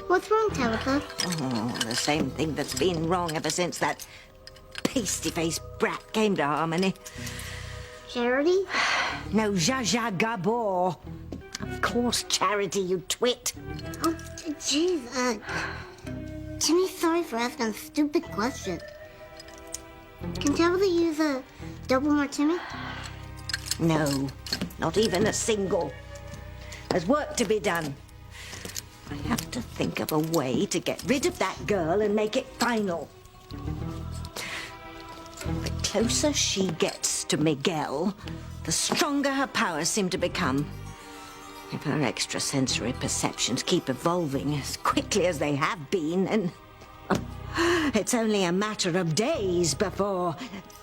What's wrong, Tabitha? Oh, the same thing that's been wrong ever since that pasty-faced brat came to Harmony. Charity? No, Zsa Zsa Gabor. Of course, Charity, you twit. Oh, jeez, Timmy's sorry for asking a stupid question. Can Tabitha use a double martini? No, not even a single. There's work to be done. I have to think of a way to get rid of that girl and make it final. The closer she gets to Miguel, the stronger her powers seem to become. If her extrasensory perceptions keep evolving as quickly as they have been, then it's only a matter of days before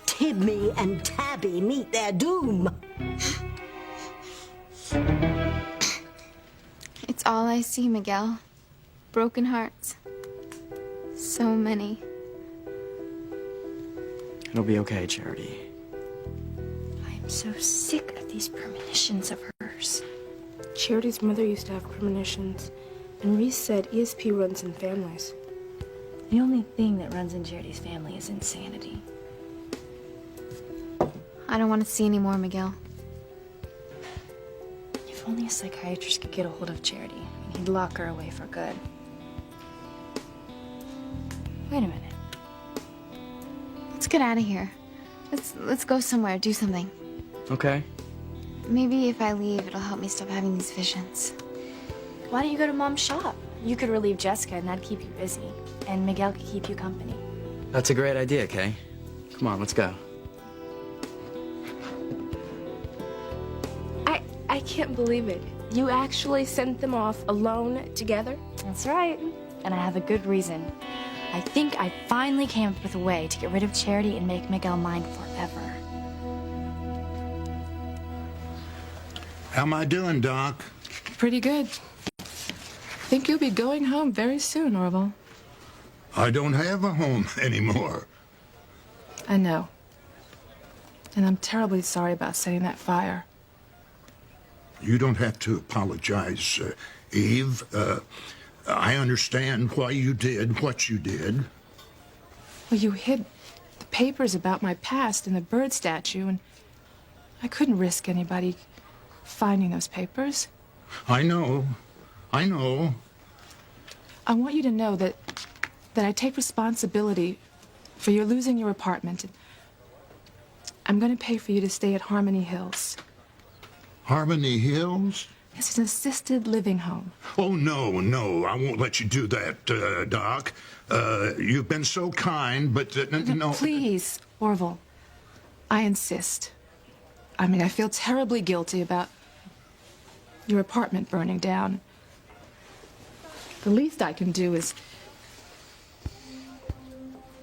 Timmy and Tabby meet their doom. It's all I see, Miguel. Broken hearts. So many. It'll be okay, Charity. I'm so sick of these premonitions of hers. Charity's mother used to have premonitions, and Reese said ESP runs in families. The only thing that runs in Charity's family is insanity. I don't want to see any more, Miguel. If only a psychiatrist could get a hold of Charity, and he'd lock her away for good. Wait a minute. Let's get out of here. Let's go somewhere, do something. Okay. Maybe if I leave, it'll help me stop having these visions. Why don't you go to Mom's shop? You could relieve Jessica, and that'd keep you busy. And Miguel could keep you company. That's a great idea, Kay. Come on, let's go. I can't believe it. You actually sent them off alone together? That's right. And I have a good reason. I think I finally came up with a way to get rid of Charity and make Miguel mine forever. How am I doing, Doc? Pretty good. Think you'll be going home very soon, Orville. I don't have a home anymore. I know. And I'm terribly sorry about setting that fire. You don't have to apologize, Eve. I understand why you did what you did. Well, you hid the papers about my past in the bird statue, and I couldn't risk anybody finding those papers. I know. I know. I want you to know that I take responsibility for your losing your apartment. I'm going to pay for you to stay at Harmony Hills. Harmony Hills? It's an assisted living home. Oh, no, I won't let you do that, Doc. You've been so kind, but no. Please, Orville, I insist. I mean, I feel terribly guilty about your apartment burning down. The least I can do is...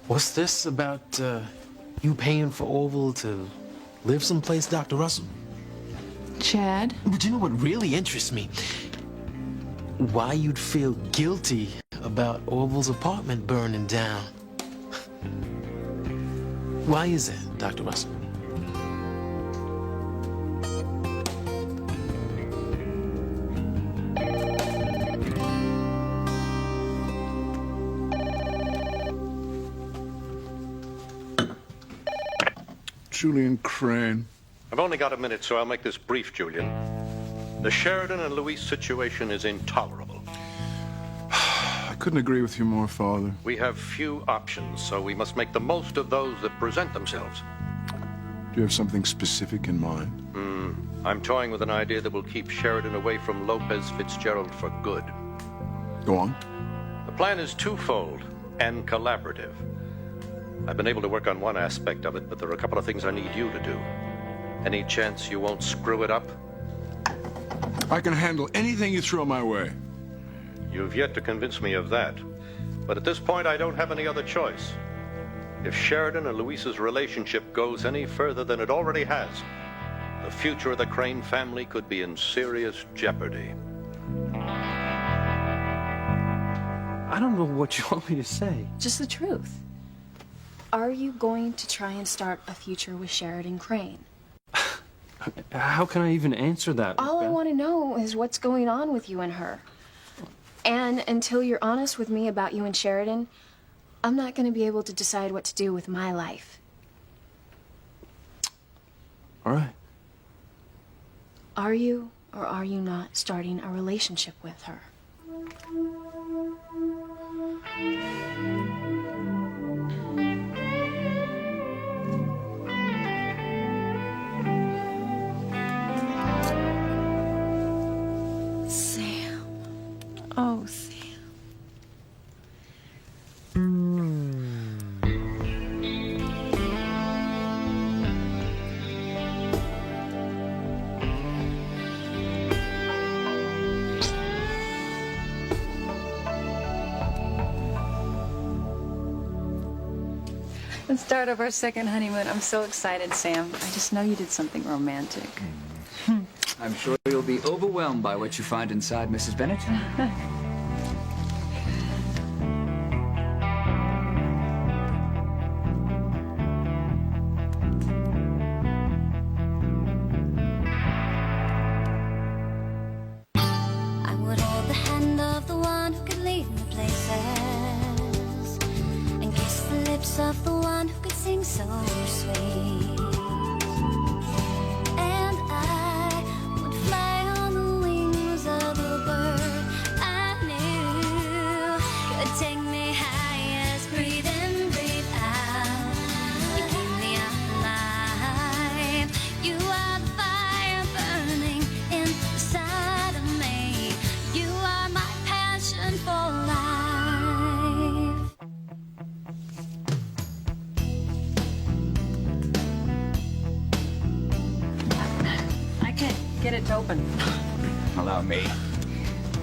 What's this about you paying for Orville to live someplace, Dr. Russell? Chad? But you know what really interests me? Why you'd feel guilty about Orville's apartment burning down. Why is that, Dr. Russell? Julian Crane. I've only got a minute, so I'll make this brief, Julian. The Sheridan and Louise situation is intolerable. I couldn't agree with you more, Father. We have few options, so we must make the most of those that present themselves. Do you have something specific in mind? I'm toying with an idea that will keep Sheridan away from Lopez Fitzgerald for good. Go on. The plan is twofold and collaborative. I've been able to work on one aspect of it, but there are a couple of things I need you to do. Any chance you won't screw it up? I can handle anything you throw my way. You've yet to convince me of that. But at this point, I don't have any other choice. If Sheridan and Louise's relationship goes any further than it already has, the future of the Crane family could be in serious jeopardy. I don't know what you want me to say. Just the truth. Are you going to try and start a future with Sheridan Crane? How can I even answer that? All I Beth? want to know is what's going on with you and her. And until you're honest with me about you and Sheridan, I'm not going to be able to decide what to do with my life. All right. Are you or are you not starting a relationship with her? Sam. Oh, Sam. The start of our second honeymoon. I'm so excited, Sam. I just know you did something romantic. I'm sure you'll be overwhelmed by what you find inside, Mrs. Bennett. I would hold the hand of the one who could lead me places and kiss the lips of the one who could sing so sweet. And I would fly on the wings of a bird I knew could take me highest. Breathe in, breathe out. You keep me alive. You are the fire burning inside of me. You are my passion for life. I can't get it to open. Allow me.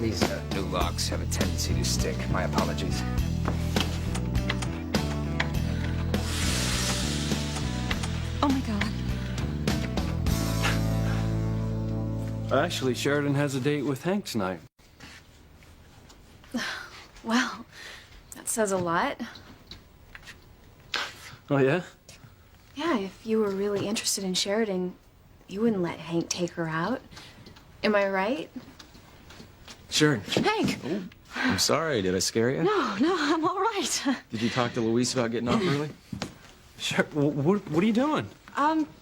These new locks have a tendency to stick. My apologies. Oh my God. Actually, Sheridan has a date with Hank tonight. Well, that says a lot. Oh, yeah? Yeah, if you were really interested in Sheridan, you wouldn't let Hank take her out. Am I right? Sure. Hank! I'm sorry. Did I scare you? No, I'm all right. Did you talk to Luis about getting off early? Sure. What are you doing?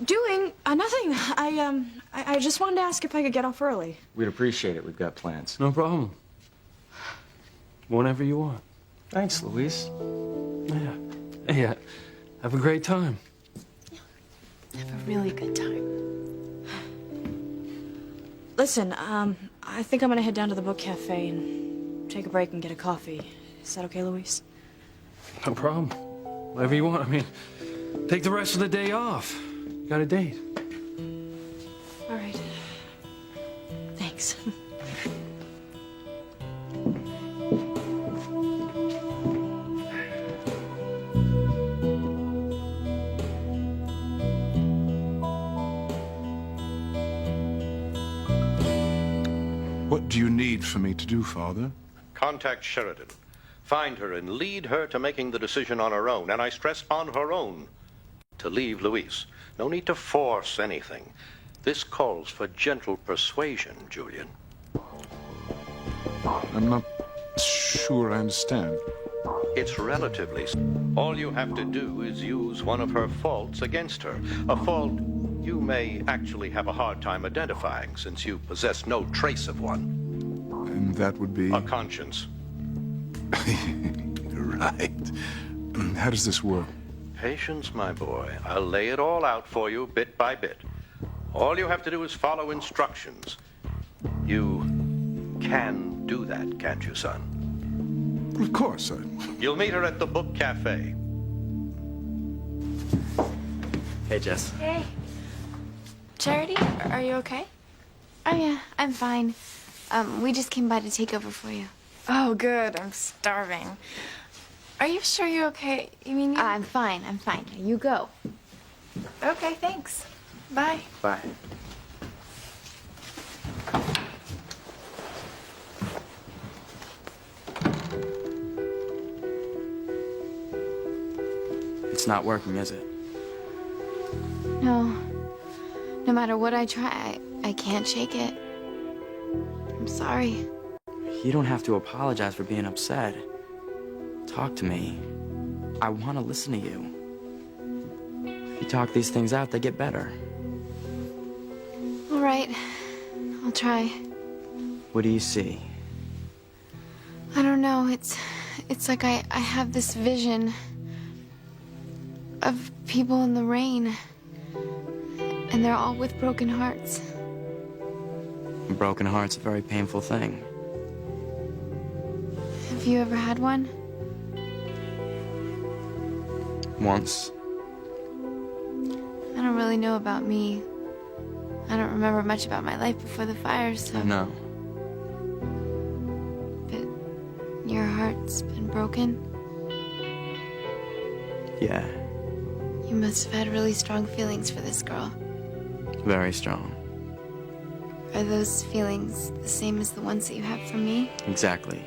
Doing nothing. I just wanted to ask if I could get off early. We'd appreciate it. We've got plans. No problem. Whenever you want. Thanks, Luis. Yeah. Yeah. Have a great time. Have a really good time. Listen, I think I'm gonna head down to the book cafe and take a break and get a coffee. Is that okay, Luis? No problem. Whatever you want. I mean, take the rest of the day off. You got a date. All right. Thanks. What do you need for me to do, Father? Contact Sheridan. Find her and lead her to making the decision on her own, and I stress on her own, to leave Luis. No need to force anything. This calls for gentle persuasion, Julian. I'm not sure I understand. It's relatively. All you have to do is use one of her faults against her. A fault you may actually have a hard time identifying, since you possess no trace of one. And that would be? A conscience. Right. How does this work? Patience, my boy. I'll lay it all out for you bit by bit. All you have to do is follow instructions. You can do that, can't you, son? Of course. You'll meet her at the book cafe. Hey, Jess. Hey. Charity, are you okay? Oh, yeah, I'm fine. We just came by to take over for you. Oh, good. I'm starving. Are you sure you're okay? You mean you... I'm fine. You go. Okay, thanks. Bye. Bye. It's not working, is it? No. No matter what I try, I can't shake it. I'm sorry. You don't have to apologize for being upset. Talk to me. I want to listen to you. If you talk these things out, they get better. All right. I'll try. What do you see? I don't know. It's like I have this vision of people in the rain. And they're all with broken hearts. A broken heart's a very painful thing. Have you ever had one? Once. I don't really know about me. I don't remember much about my life before the fire, so... I know. But your heart's been broken? Yeah, You must have had really strong feelings for this girl. very strong. Are those feelings the same as the ones that you have for me? Exactly.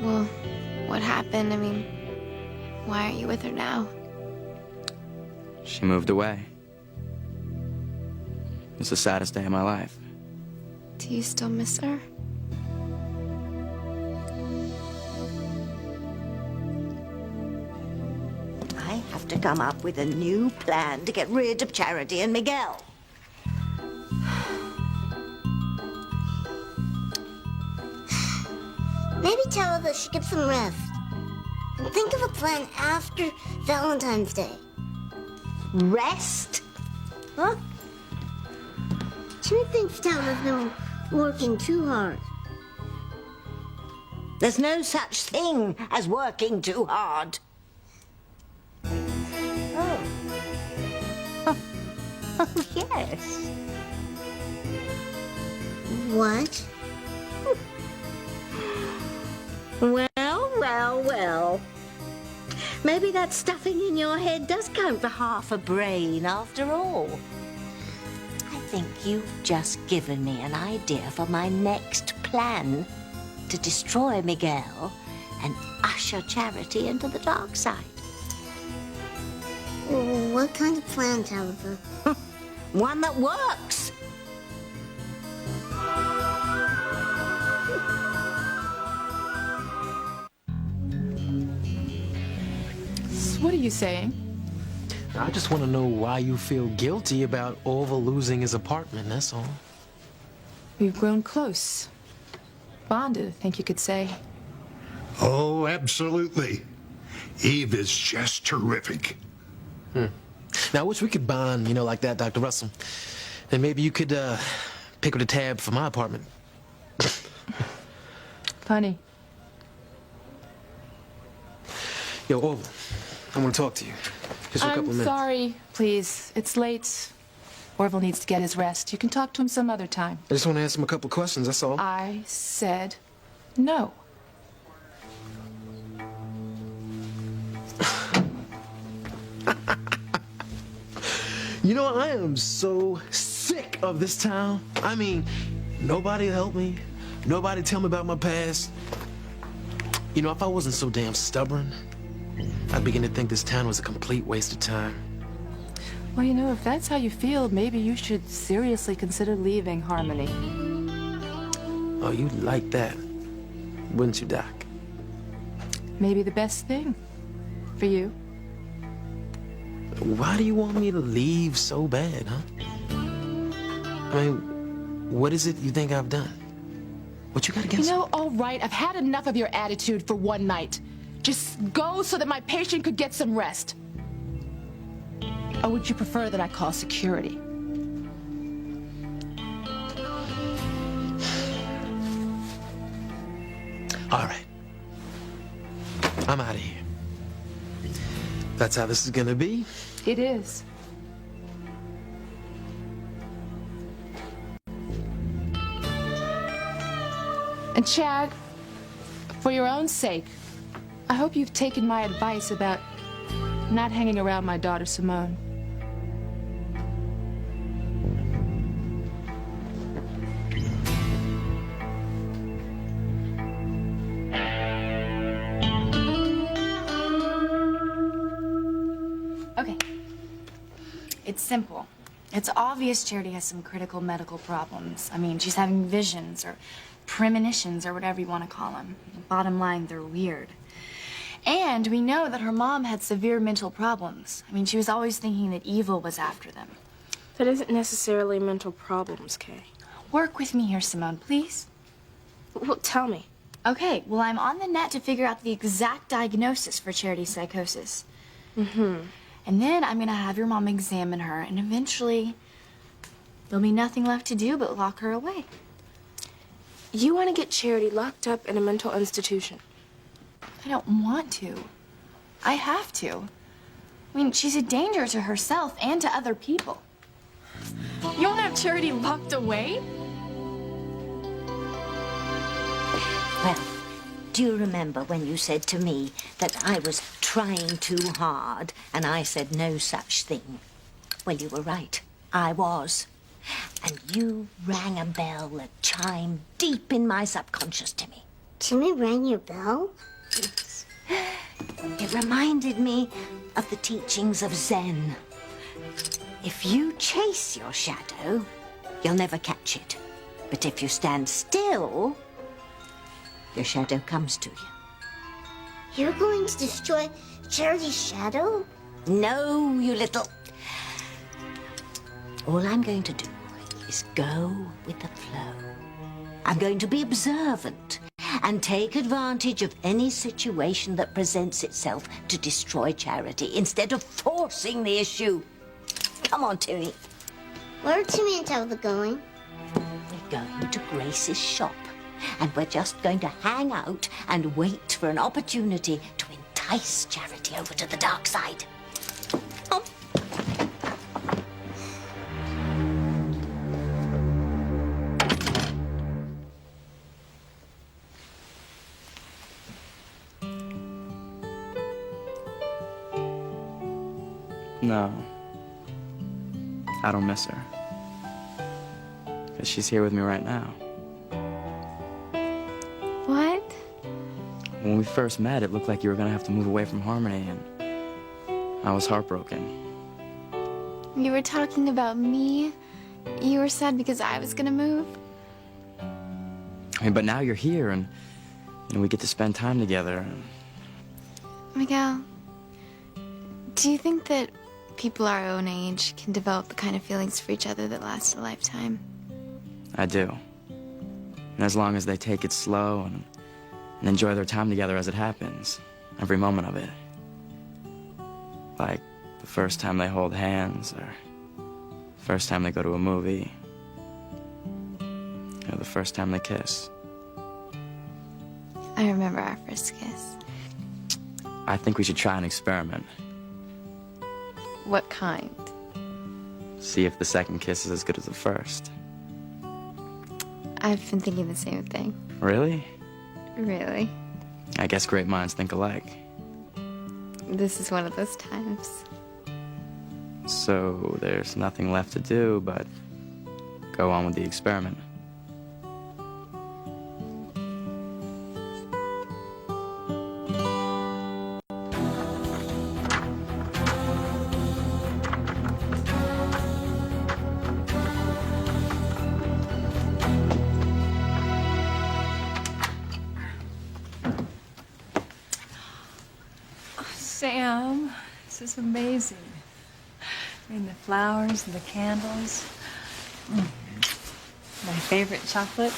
Well, what happened? I mean, why aren't you with her now? She moved away. It's the saddest day of my life. Do you still miss her? I have to come up with a new plan to get rid of Charity and Miguel. Maybe tell her that she gets some rest. And think of a plan after Valentine's Day. Rest? Huh? Jimmy thinks Talma's been working too hard. There's no such thing as working too hard. Oh. Oh, yes. What? Well. Maybe that stuffing in your head does count for half a brain after all. I think you've just given me an idea for my next plan to destroy Miguel and usher Charity into the dark side. What kind of plan, Tabitha? One that works. What are you saying? I just want to know why you feel guilty about Orville losing his apartment, that's all. We've grown close. Bonded, I think you could say. Oh, absolutely. Eve is just terrific. Now, I wish we could bond, like that, Dr. Russell. Then maybe you could pick up the tab for my apartment. Funny. Yo, Orville, I want to talk to you. Just for a couple of minutes. I'm sorry. Please, it's late. Orville needs to get his rest. You can talk to him some other time. I just want to ask him a couple questions, that's all. I said no. I am so sick of this town. I mean, nobody help me. Nobody tell me about my past. If I wasn't so damn stubborn, I'd begin to think this town was a complete waste of time. Well, if that's how you feel, maybe you should seriously consider leaving Harmony. Oh, you'd like that, wouldn't you, Doc? Maybe the best thing for you. Why do you want me to leave so bad, huh? I mean, what is it you think I've done? What you got against me? All right, I've had enough of your attitude for one night. Just go so that my patient could get some rest. Or would you prefer that I call security? All right. I'm out of here. That's how this is gonna be. It is. And Chad, for your own sake, I hope you've taken my advice about not hanging around my daughter Simone. It's simple. It's obvious Charity has some critical medical problems. I mean, she's having visions or premonitions or whatever you want to call them. Bottom line, they're weird. And we know that her mom had severe mental problems. I mean, she was always thinking that evil was after them. That isn't necessarily mental problems, Kay. Work with me here, Simone, please. Well, tell me. Okay, well, I'm on the net to figure out the exact diagnosis for Charity's psychosis. Mm-hmm. And then I'm gonna have your mom examine her, and eventually there'll be nothing left to do but lock her away. You want to get Charity locked up in a mental institution? I don't want to. I have to. I mean, she's a danger to herself and to other people. You want to have Charity locked away? Well, do you remember when you said to me that I was trying too hard and I said no such thing? Well, you were right. I was. And you rang a bell that chimed deep in my subconscious, Timmy. Timmy rang your bell? Yes. It reminded me of the teachings of Zen. If you chase your shadow, you'll never catch it. But if you stand still, your shadow comes to you. You're going to destroy Charity's shadow? No, you little... All I'm going to do is go with the flow. I'm going to be observant and take advantage of any situation that presents itself to destroy Charity instead of forcing the issue. Come on, Timmy. Where are Timmy and Tabitha going? We're going to Grace's shop, and we're just going to hang out and wait for an opportunity to entice Charity over to the dark side. Oh. No. I don't miss her. Because she's here with me right now. What? When we first met, it looked like you were gonna have to move away from Harmony, and I was heartbroken. You were talking about me? You were sad because I was gonna move? I mean, but now you're here, and we get to spend time together. And... Miguel, do you think that people our own age can develop the kind of feelings for each other that last a lifetime? I do. And as long as they take it slow and enjoy their time together as it happens, every moment of it. Like the first time they hold hands, or the first time they go to a movie, or the first time they kiss. I remember our first kiss. I think we should try an experiment. What kind? See if the second kiss is as good as the first. I've been thinking the same thing. Really? Really? I guess great minds think alike. This is one of those times. So there's nothing left to do but go on with the experiment. Sam, this is amazing. I mean, the flowers and the candles. My favorite chocolate.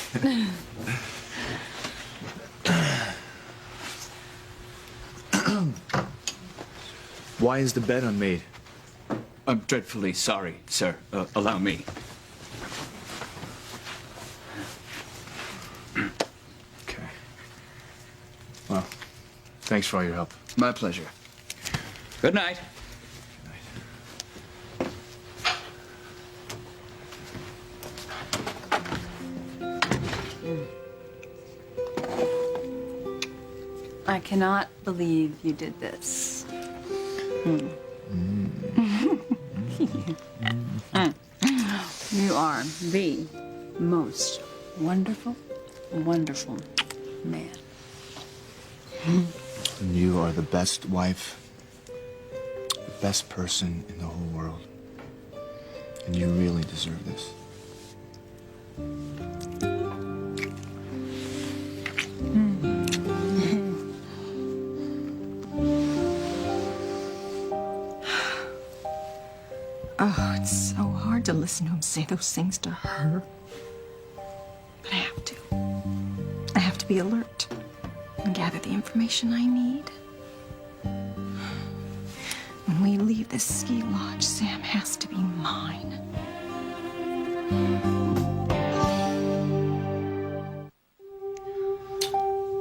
Why is the bed unmade? I'm dreadfully sorry, sir. Allow me. Okay. Well, thanks for all your help. My pleasure. Good night. I cannot believe you did this. You are the most wonderful, wonderful man. And you are the best wife, the best person in the whole world. And you really deserve this. Oh, it's so hard to listen to him say those things to her. But I have to. I have to be alert and gather the information I need. When we leave this ski lodge, Sam has to be mine.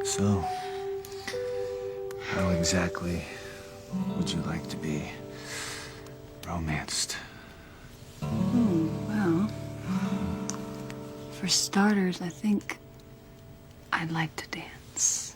So, how exactly would you like to be romanced? Well, for starters, I think I'd like to dance.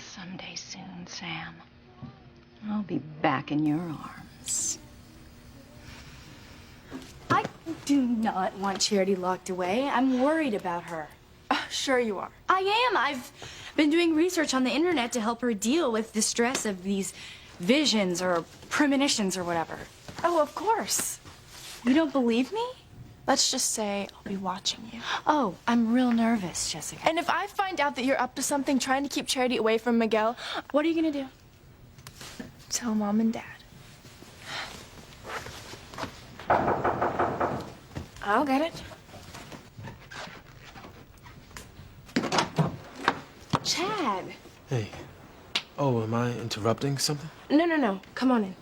Someday soon, Sam, I'll be back in your arms. I do not want Charity locked away. I'm worried about her. Sure you are. I am. I've been doing research on the internet to help her deal with the stress of these visions or premonitions or whatever. Oh, of course. You don't believe me? Let's just say I'll be watching you. Oh, I'm real nervous, Jessica. And if I find out that you're up to something trying to keep Charity away from Miguel, What are you gonna do? tell Mom and Dad. I'll get it. Chad. Hey. Oh, am I interrupting something? No. Come on in.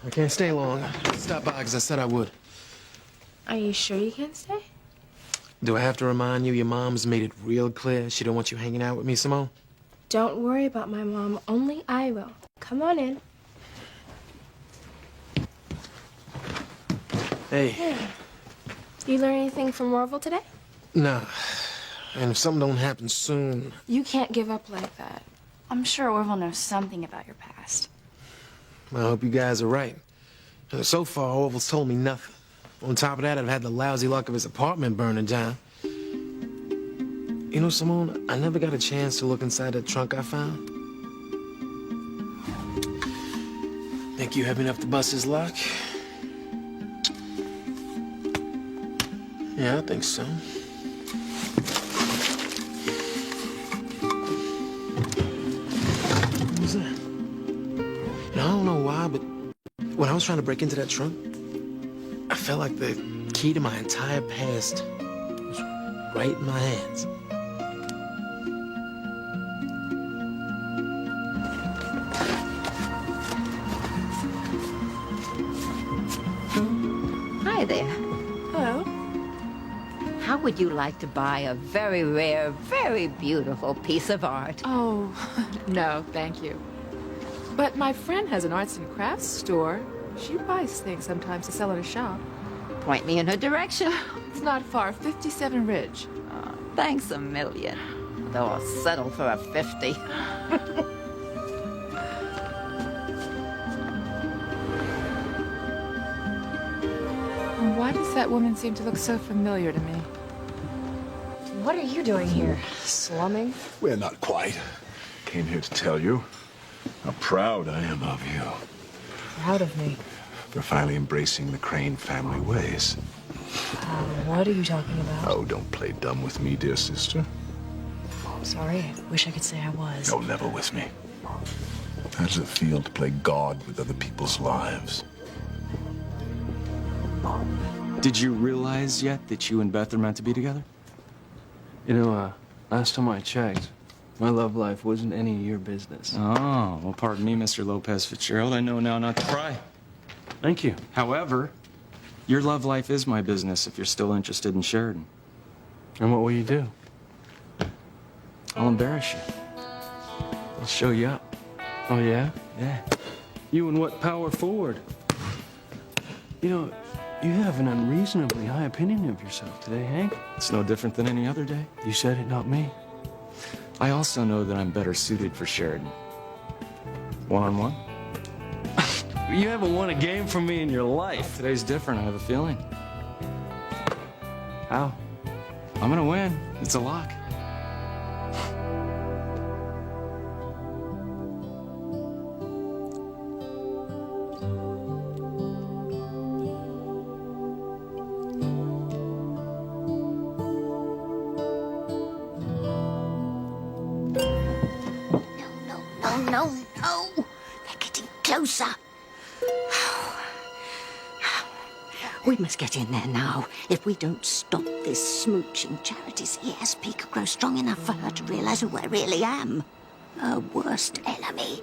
I can't stay long. Stop by because I said I would. Are you sure you can stay? Do I have to remind you your mom's made it real clear she don't want you hanging out with me, Simone? Don't worry about my mom. Only I will. Come on in. Hey. You learn anything from Orville today? Nah. And if something don't happen soon... You can't give up like that. I'm sure Orville knows something about your past. I hope you guys are right. So far, Orville's told me nothing. On top of that, I've had the lousy luck of his apartment burning down. You know, Simone, I never got a chance to look inside that trunk I found. Think you have enough to bust his lock? Yeah, I think so. What was that? Now, I don't know why, but when I was trying to break into that trunk, I felt like the key to my entire past was right in my hands. Hi there. Hello. How would you like to buy a very rare, very beautiful piece of art? Oh, no, thank you. But my friend has an arts and crafts store. She buys things sometimes to sell at a shop. Point me in her direction. It's not far, 57 Ridge. Oh, thanks a million. Though I'll settle for a 50. Why does that woman seem to look so familiar to me? What are you doing here? Slumming? We're not quite. Came here to tell you how proud I am of you. Proud of me. You're finally embracing the Crane family ways. What are you talking about? Oh, don't play dumb with me, dear sister. Sorry, I wish I could say I was. No, never with me. How does it feel to play God with other people's lives? Did you realize yet that you and Beth are meant to be together? You know, last time I checked, my love life wasn't any of your business. Oh, well, pardon me, Mr. Lopez Fitzgerald. I know now not to pry. Thank you. However, your love life is my business if you're still interested in Sheridan. And what will you do? I'll embarrass you. I'll show you up. Oh, yeah? Yeah. You and what power forward? You know, you have an unreasonably high opinion of yourself today, Hank. It's no different than any other day. You said it, not me. I also know that I'm better suited for Sheridan. One-on-one? You haven't won a game from me in your life. Today's different, I have a feeling. How? I'm gonna win. It's a lock. No, they're getting closer. We must get in there now. If we don't stop this smooching, Charity's ESP could grow strong enough for her to realize who I really am. Her worst enemy.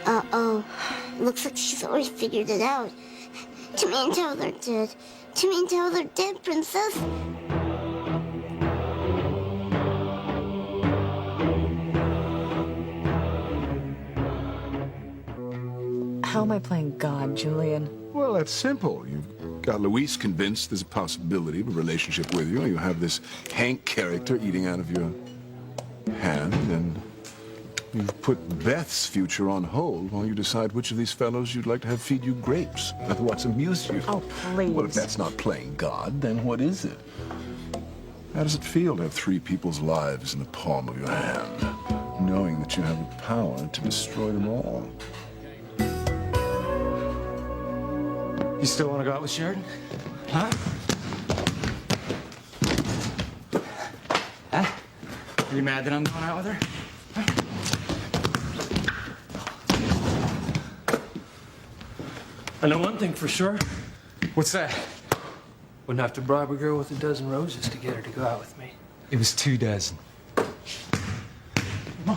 Uh-oh. Looks like she's already figured it out. Timmy and Toad are dead. Timmy and Toad are dead, Princess. How am I playing God, Julian? Well, that's simple. You've got Luis convinced there's a possibility of a relationship with you. You have this Hank character eating out of your hand, and you've put Beth's future on hold while you decide which of these fellows you'd like to have feed you grapes. What's amused you? Oh, please. Well, if that's not playing God, then what is it? How does it feel to have three people's lives in the palm of your hand, knowing that you have the power to destroy them all? You still want to go out with Sheridan? Huh? Huh? Are you mad that I'm going out with her? I know one thing for sure. What's that? Wouldn't have to bribe a girl with a dozen roses to get her to go out with me. It was 2 dozen. Come on.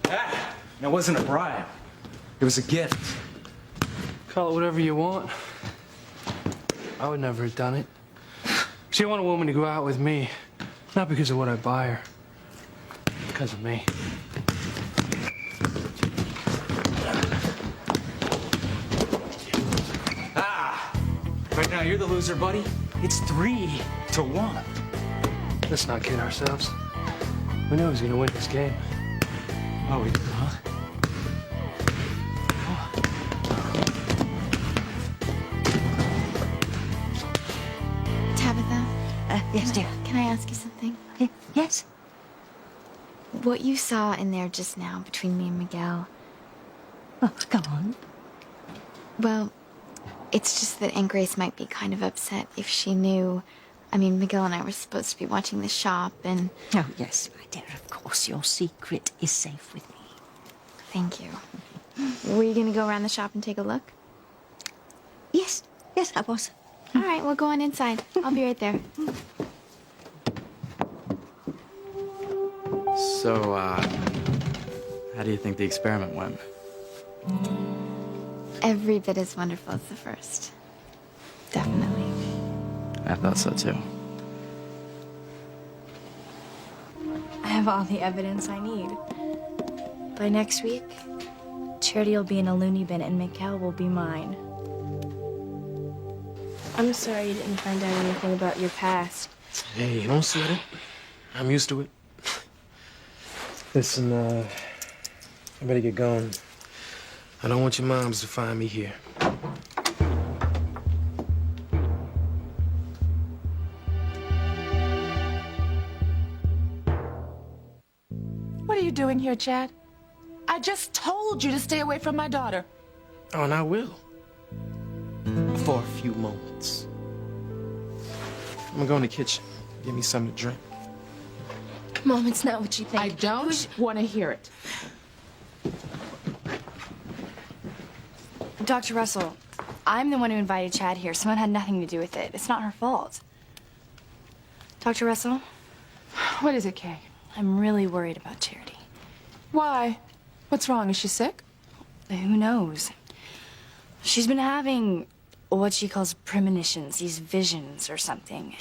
Ah, that wasn't a bribe. It was a gift. Call it whatever you want. I would never have done it. See, I want a woman to go out with me, not because of what I buy her, because of me. Right now, you're the loser, buddy. It's 3-1. Let's not kid ourselves. We knew he was gonna win this game. Oh, we did, huh? Tabitha? Yes, dear. Can I ask you something? Yes? What you saw in there just now between me and Miguel. Oh, go on. Well, it's just that Aunt Grace might be kind of upset if she knew. I mean, Miguel and I were supposed to be watching the shop, and... Oh, yes, my dear, of course. Your secret is safe with me. Thank you. Were you going to go around the shop and take a look? Yes, I was. All right, well, go on inside. I'll be right there. So, how do you think the experiment went? Every bit as wonderful as the first. Definitely. I thought so, too. I have all the evidence I need. By next week, Charity will be in a loony bin and Miguel will be mine. I'm sorry you didn't find out anything about your past. Hey, don't sweat it. I'm used to it. Listen, I better get going. I don't want your moms to find me here. What are you doing here, Chad? I just told you to stay away from my daughter. Oh, and I will. For a few moments. I'm gonna go in the kitchen. Get me something to drink. Mom, it's not what you think. I don't want to hear it. Dr. Russell, I'm the one who invited Chad here. Someone had nothing to do with it. It's not her fault. Dr. Russell? What is it, Kay? I'm really worried about Charity. Why? What's wrong? Is she sick? Who knows? She's been having what she calls premonitions, these visions or something.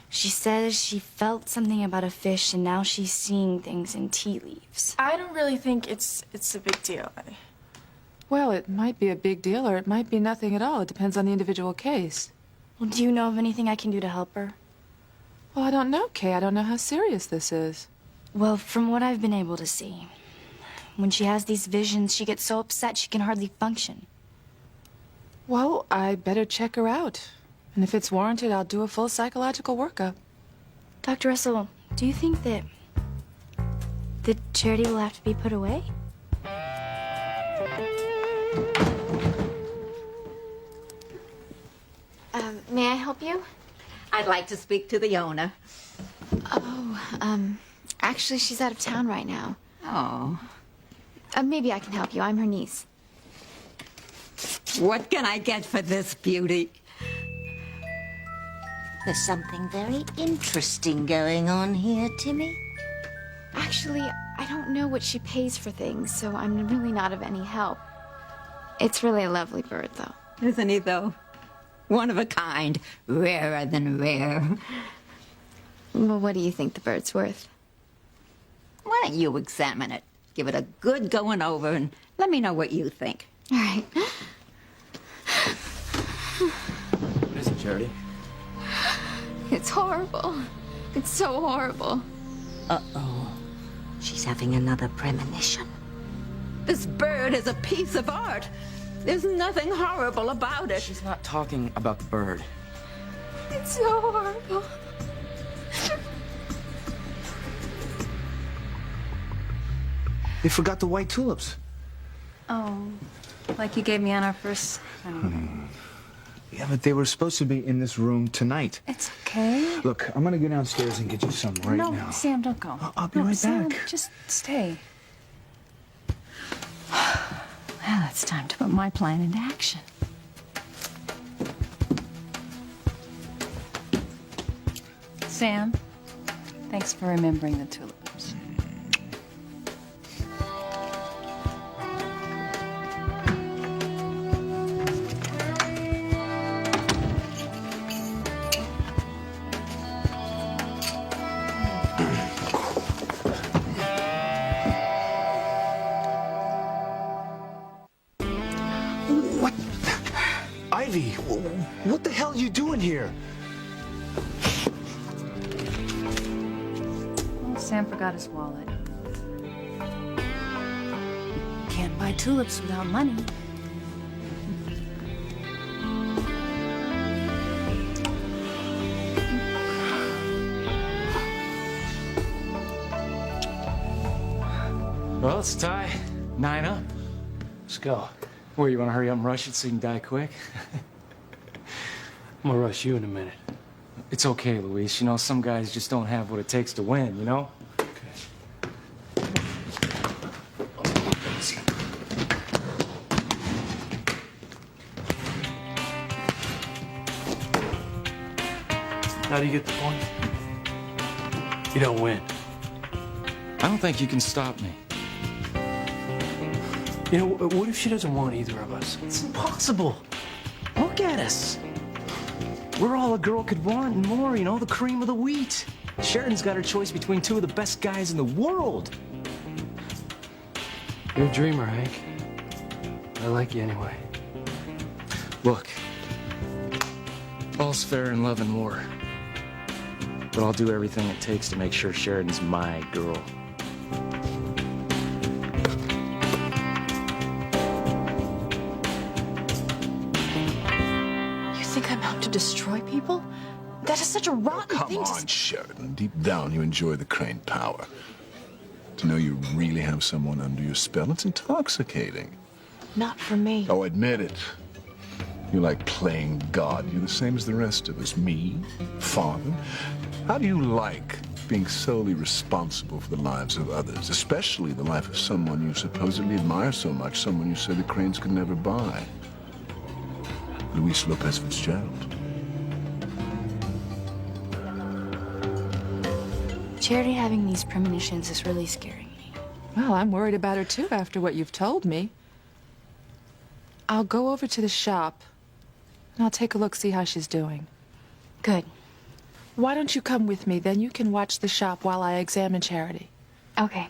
She says she felt something about a fish, and now she's seeing things in tea leaves. I don't really think it's a big deal. Well, it might be a big deal, or it might be nothing at all. It depends on the individual case. Well, do you know of anything I can do to help her? Well, I don't know, Kay. I don't know how serious this is. Well, from what I've been able to see, when she has these visions, she gets so upset she can hardly function. Well, I better check her out. And if it's warranted, I'll do a full psychological workup. Dr. Russell, do you think that Charity will have to be put away? May I help you? I'd like to speak to the owner. Oh, actually, she's out of town right now. Oh. Maybe I can help you. I'm her niece. What can I get for this beauty? There's something very interesting going on here, Timmy. Actually, I don't know what she pays for things, so I'm really not of any help. It's really a lovely bird, though. Isn't he, though? One of a kind. Rarer than rare. Well, what do you think the bird's worth? Why don't you examine it? Give it a good going over and let me know what you think. All right. What is it, Charity? It's horrible. It's so horrible. Uh-oh. She's having another premonition. This bird is a piece of art. There's nothing horrible about it. She's not talking about the bird. It's so horrible. They forgot the white tulips. Oh, like you gave me on our first... Yeah, but they were supposed to be in this room tonight. It's okay. Look, I'm gonna go downstairs and get you some right now. No, Sam, don't go. I'll be right Sam, back. Just stay. Well, it's time to put my plan into action. Sam, thanks for remembering the tulips. What? Ivy, what the hell are you doing here? Well, Sam forgot his wallet. Can't buy tulips without money. Well, it's Ty. 9 up. Let's go. Where, you want to hurry up and rush it so you can die quick? I'm gonna rush you in a minute. It's okay, Luis. You know, some guys just don't have what it takes to win, you know? How do you get the point? You don't win. I don't think you can stop me. You know, what if she doesn't want either of us? It's impossible. Look at us. We're all a girl could want and more, you know, the cream of the wheat. Sheridan's got her choice between two of the best guys in the world. You're a dreamer, Hank. I like you anyway. Look, All's fair in love and war. But I'll do everything it takes to make sure Sheridan's my girl. You think I'm out to destroy people? That is such a rotten Come thing to on, Sheridan. Deep down, you enjoy the Crane power. To know you really have someone under your spell, it's intoxicating. Not for me. Oh, admit it. You like playing God. You're the same as the rest of us. Me, father. How do you like being solely responsible for the lives of others, especially the life of someone you supposedly admire so much, someone you said the Cranes could never buy? Luis Lopez Fitzgerald. Charity having these premonitions is really scaring me. Well, I'm worried about her too after what you've told me. I'll go over to the shop and I'll take a look, see how she's doing. Good. Why don't you come with me? Then you can watch the shop while I examine Charity. Okay.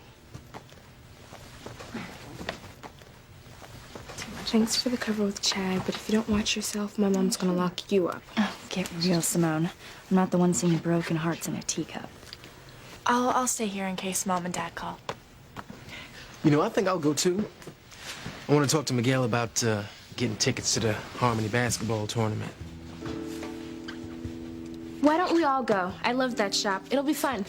Thanks for the cover with Chad, but if you don't watch yourself, my mom's gonna lock you up. Oh, get real, Simone. I'm not the one seeing broken hearts in a teacup. I'll stay here in case Mom and Dad call. You know, I think I'll go too. I want to talk to Miguel about getting tickets to the Harmony basketball tournament. Why don't we all go? I love that shop. It'll be fun.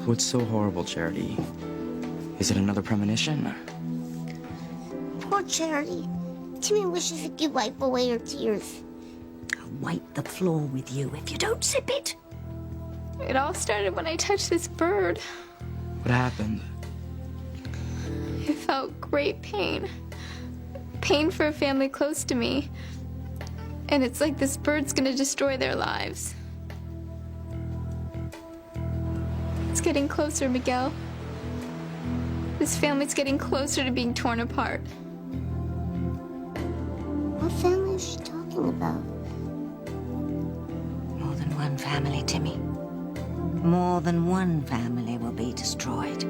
What's so horrible, Charity? Is it another premonition? Poor Charity. Timmy wishes he could wipe away her tears. I'll wipe the floor with you if you don't sip it. It all started when I touched this bird. What happened? I felt great pain. Pain for a family close to me. And it's like this bird's gonna destroy their lives. It's getting closer, Miguel. This family's getting closer to being torn apart. What family is she talking about? More than one family, Timmy. More than one family will be destroyed.